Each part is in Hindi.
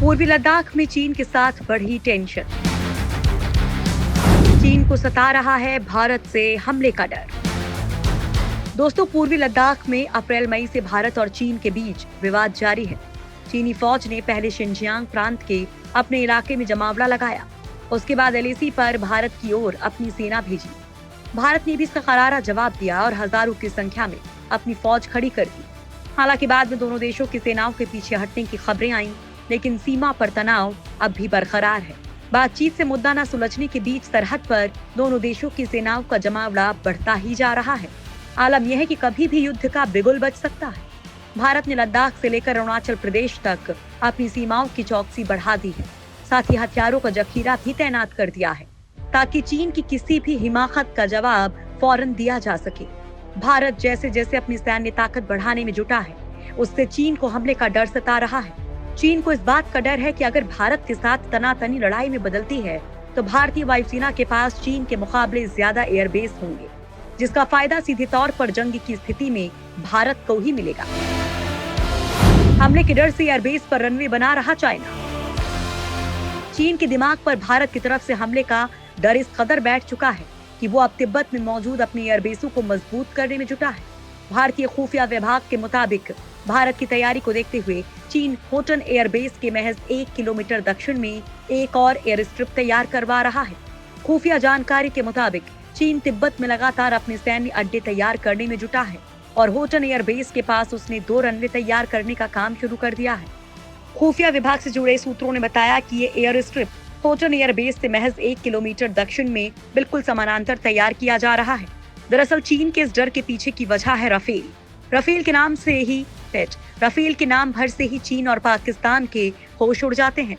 पूर्वी लद्दाख में चीन के साथ बढ़ी टेंशन। चीन को सता रहा है भारत से हमले का डर। दोस्तों, पूर्वी लद्दाख में अप्रैल मई से भारत और चीन के बीच विवाद जारी है। चीनी फौज ने पहले शिनजियांग प्रांत के अपने इलाके में जमावड़ा लगाया। उसके बाद एलएसी पर भारत की ओर अपनी सेना भेजी। भारत ने भी इसका करारा जवाब दिया और हजारों की संख्या में अपनी फौज खड़ी कर दी। हालांकि बाद में दोनों देशों की सेनाओं के पीछे हटने की खबरें आईं, लेकिन सीमा पर तनाव अब भी बरकरार है। बातचीत से मुद्दा न सुलझने के बीच सरहद पर दोनों देशों की सेनाओं का जमावड़ा बढ़ता ही जा रहा है। आलम यह है कि कभी भी युद्ध का बिगुल बज सकता है। भारत ने लद्दाख से लेकर अरुणाचल प्रदेश तक अपनी सीमाओं की चौकसी बढ़ा दी है। साथ ही हथियारों का जखीरा भी तैनात कर दिया है, ताकि चीन की किसी भी हिमाकत का जवाब फौरन दिया जा सके। भारत जैसे जैसे अपनी सैन्य ताकत बढ़ाने में जुटा है, उससे चीन को हमले का डर सता रहा है। चीन को इस बात का डर है कि अगर भारत के साथ तनातनी लड़ाई में बदलती है तो भारतीय वायुसेना के पास चीन के मुकाबले ज्यादा एयरबेस होंगे, जिसका फायदा सीधे तौर पर जंग की स्थिति में भारत को ही मिलेगा। हमले के डर से एयरबेस पर रनवे बना रहा चाइना। चीन के दिमाग पर भारत की तरफ से हमले का डर इस कदर बैठ चुका है कि वो अब तिब्बत में मौजूद अपनी एयरबेसों को मजबूत करने में जुटा है। भारतीय खुफिया विभाग के मुताबिक भारत की तैयारी को देखते हुए चीन होटन एयरबेस के महज 1 किलोमीटर दक्षिण में एक और एयर स्ट्रिप तैयार करवा रहा है। खुफिया जानकारी के मुताबिक चीन तिब्बत में लगातार अपने सैन्य अड्डे तैयार करने में जुटा है और होटन एयरबेस के पास उसने 2 रनवे तैयार करने का काम शुरू कर दिया है। खुफिया विभाग से जुड़े सूत्रों ने बताया कि ये एयर स्ट्रिप होटन एयरबेस से महज 1 किलोमीटर दक्षिण में बिल्कुल समानांतर तैयार किया जा रहा है। दरअसल चीन के इस डर के पीछे की वजह है राफेल। राफेल के नाम से ही राफेल के नाम भर से ही चीन और पाकिस्तान के होश उड़ जाते हैं।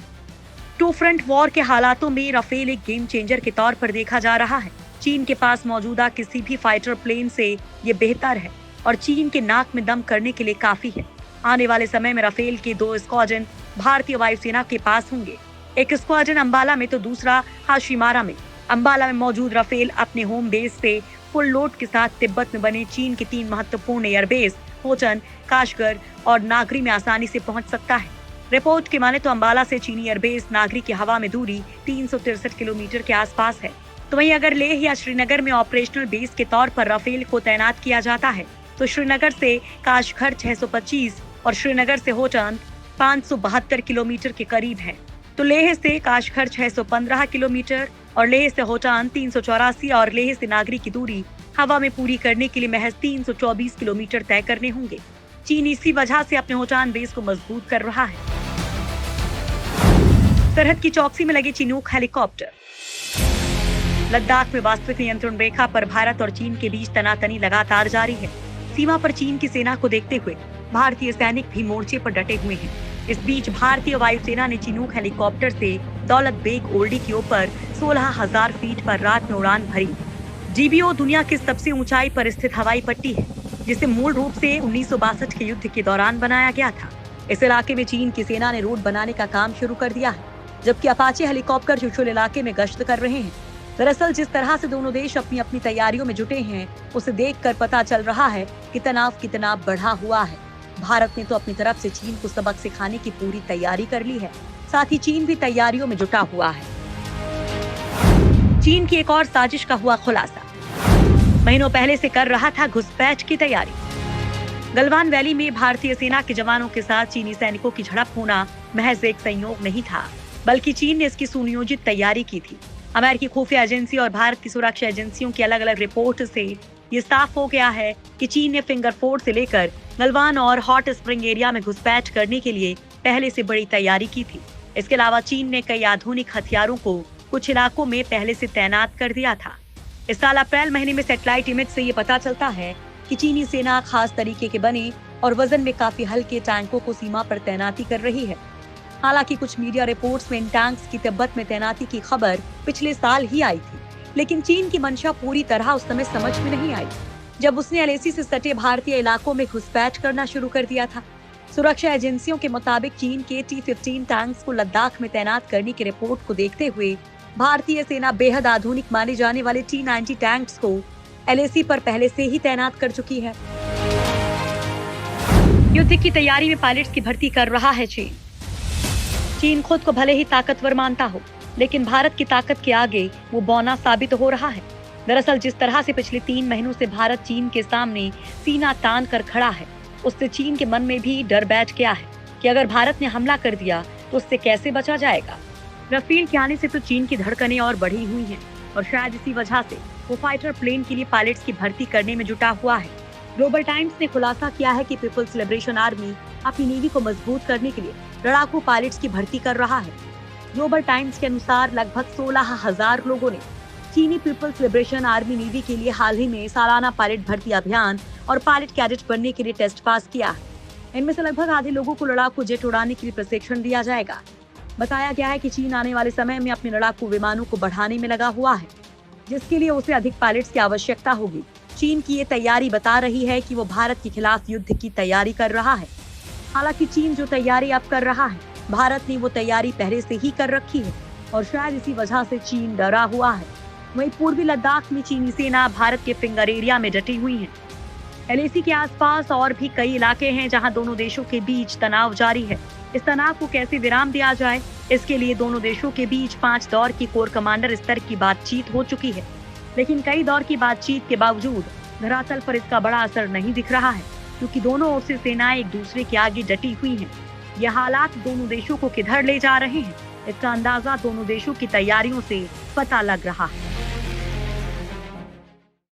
टू फ्रंट वॉर के हालातों में राफेल एक गेम चेंजर के तौर पर देखा जा रहा है। चीन के पास मौजूदा किसी भी फाइटर प्लेन से ये बेहतर है और चीन के नाक में दम करने के लिए काफी है। आने वाले समय में राफेल के 2 स्क्वाड्रन भारतीय वायुसेना के पास होंगे। एक स्क्वाड्रन अंबाला में तो दूसरा हाशिमारा में। अंबाला में मौजूद राफेल अपने होम बेस से फुल लोड के साथ तिब्बत में बने चीन के 3 महत्वपूर्ण एयरबेस होटन, काशगर और नागरी में आसानी से पहुंच सकता है। रिपोर्ट के माने तो अंबाला से चीनी एयरबेस नागरी की हवा में दूरी 363 किलोमीटर के आसपास है। तो वहीं अगर लेह या श्रीनगर में ऑपरेशनल बेस के तौर पर राफेल को तैनात किया जाता है तो श्रीनगर से काशगर 625 और श्रीनगर से होटन 572 किलोमीटर के करीब है। तो लेह से काशगर 615 किलोमीटर और लेह से होटान 384 और लेह से नागरी की दूरी हवा में पूरी करने के लिए महज 324 किलोमीटर तय करने होंगे। चीन इसी वजह से अपने होटान बेस को मजबूत कर रहा है। सरहद की चौकसी में लगे चिनूक हेलीकॉप्टर। लद्दाख में वास्तविक नियंत्रण रेखा पर भारत और चीन के बीच तनातनी लगातार जारी है। सीमा पर चीन की सेना को देखते हुए भारतीय सैनिक भी मोर्चे पर डटे हुए हैं। इस बीच भारतीय वायुसेना ने चिनूक हेलीकॉप्टर से दौलत बेग ओल्डी के ऊपर 16,000 फीट पर रात में उड़ान भरी। जीबीओ दुनिया की सबसे ऊंचाई पर स्थित हवाई पट्टी है, जिसे मूल रूप से 1962 के युद्ध के दौरान बनाया गया था। इस इलाके में चीन की सेना ने रोड बनाने का काम शुरू कर दिया है, जबकि अपाचे हेलीकॉप्टर चुशुल इलाके में गश्त कर रहे हैं। दरअसल जिस तरह से दोनों देश अपनी अपनी तैयारियों में जुटे हैं, उसे देखकर पता चल रहा है कि तनाव कितना बढ़ा हुआ है। भारत ने तो अपनी तरफ से चीन को सबक सिखाने की पूरी तैयारी कर ली है, साथ ही चीन भी तैयारियों में जुटा हुआ है। चीन की एक और साजिश का हुआ खुलासा। महीनों पहले से कर रहा था घुसपैठ की तैयारी। गलवान वैली में भारतीय सेना के जवानों के साथ चीनी सैनिकों की झड़प होना महज एक संयोग नहीं था, बल्कि चीन ने इसकी सुनियोजित तैयारी की थी। अमेरिकी खुफिया एजेंसी और भारत की सुरक्षा एजेंसियों की अलग अलग रिपोर्ट से ये साफ हो गया है कि चीन ने फिंगर फोर्ट से लेकर गलवान और हॉट स्प्रिंग एरिया में घुसपैठ करने के लिए पहले से बड़ी तैयारी की थी। इसके अलावा चीन ने कई आधुनिक हथियारों को कुछ इलाकों में पहले से तैनात कर दिया था। इस साल अप्रैल महीने में सैटेलाइट इमेज से ये पता चलता है कि चीनी सेना खास तरीके के बने और वजन में काफी हल्के टैंकों को सीमा पर तैनाती कर रही है। हालांकि कुछ मीडिया रिपोर्ट्स में इन टैंक्स की तिब्बत में तैनाती की खबर पिछले साल ही आई थी, लेकिन चीन की मंशा पूरी तरह उस समय समझ में नहीं आई, जब उसने एलएसी से सटे भारतीय इलाकों में घुसपैठ करना शुरू कर दिया था। सुरक्षा एजेंसियों के मुताबिक चीन के T-15 टैंक्स को लद्दाख में तैनात करने की रिपोर्ट को देखते हुए भारतीय सेना बेहद आधुनिक माने जाने वाले T-90 टैंक्स को एलएसी पर पहले से ही तैनात कर चुकी है। युद्ध की तैयारी में पायलट्स की भर्ती कर रहा है चीन। चीन खुद को भले ही ताकतवर मानता हो, लेकिन भारत की ताकत के आगे वो बौना साबित हो रहा है। दरअसल जिस तरह से पिछले 3 महीनों से भारत चीन के सामने सीना तान कर खड़ा है, उससे चीन के मन में भी डर बैठ गया है कि अगर भारत ने हमला कर दिया तो उससे कैसे बचा जाएगा। राफेल के आने से तो चीन की धड़कनें और बढ़ी हुई हैं और शायद इसी वजह से वो फाइटर प्लेन के लिए पायलट्स की भर्ती करने में जुटा हुआ है। ग्लोबल टाइम्स ने खुलासा किया है कि पीपल्स लिबरेशन आर्मी अपनी नेवी को मजबूत करने के लिए लड़ाकू पायलट्स की भर्ती कर रहा है। ग्लोबल टाइम्स के अनुसार लगभग 16,000 लोगों ने चीनी पीपल्स लिबरेशन आर्मी नेवी के लिए हाल ही में सालाना पायलट भर्ती अभियान और पायलट कैडेट बनने के लिए टेस्ट पास किया है। इनमें से लगभग आधे लोगों को लड़ाकू जेट उड़ाने के लिए प्रशिक्षण दिया जाएगा। बताया गया है कि चीन आने वाले समय में अपने लड़ाकू विमानों को बढ़ाने में लगा हुआ है, जिसके लिए उसे अधिक पायलट्स की आवश्यकता होगी। चीन की ये तैयारी बता रही है कि वो भारत के खिलाफ युद्ध की तैयारी कर रहा है। हालांकि चीन जो तैयारी अब कर रहा है, भारत ने वो तैयारी पहले से ही कर रखी है और शायद इसी वजह से चीन डरा हुआ है। वहीं पूर्वी लद्दाख में चीनी सेना भारत के फिंगर एरिया में डटी हुई है। एलएसी के आसपास और भी कई इलाके हैं जहां दोनों देशों के बीच तनाव जारी है। इस तनाव को कैसे विराम दिया जाए, इसके लिए दोनों देशों के बीच 5 दौर की कोर कमांडर स्तर की बातचीत हो चुकी है, लेकिन कई दौर की बातचीत के बावजूद धरातल पर इसका बड़ा असर नहीं दिख रहा है, क्योंकि दोनों ओर से सेनाएं एक दूसरे के आगे डटी हुई हैं। यह हालात दोनों देशों को किधर ले जा रहे हैं, इसका अंदाजा दोनों देशों की तैयारियों से पता लग रहा है।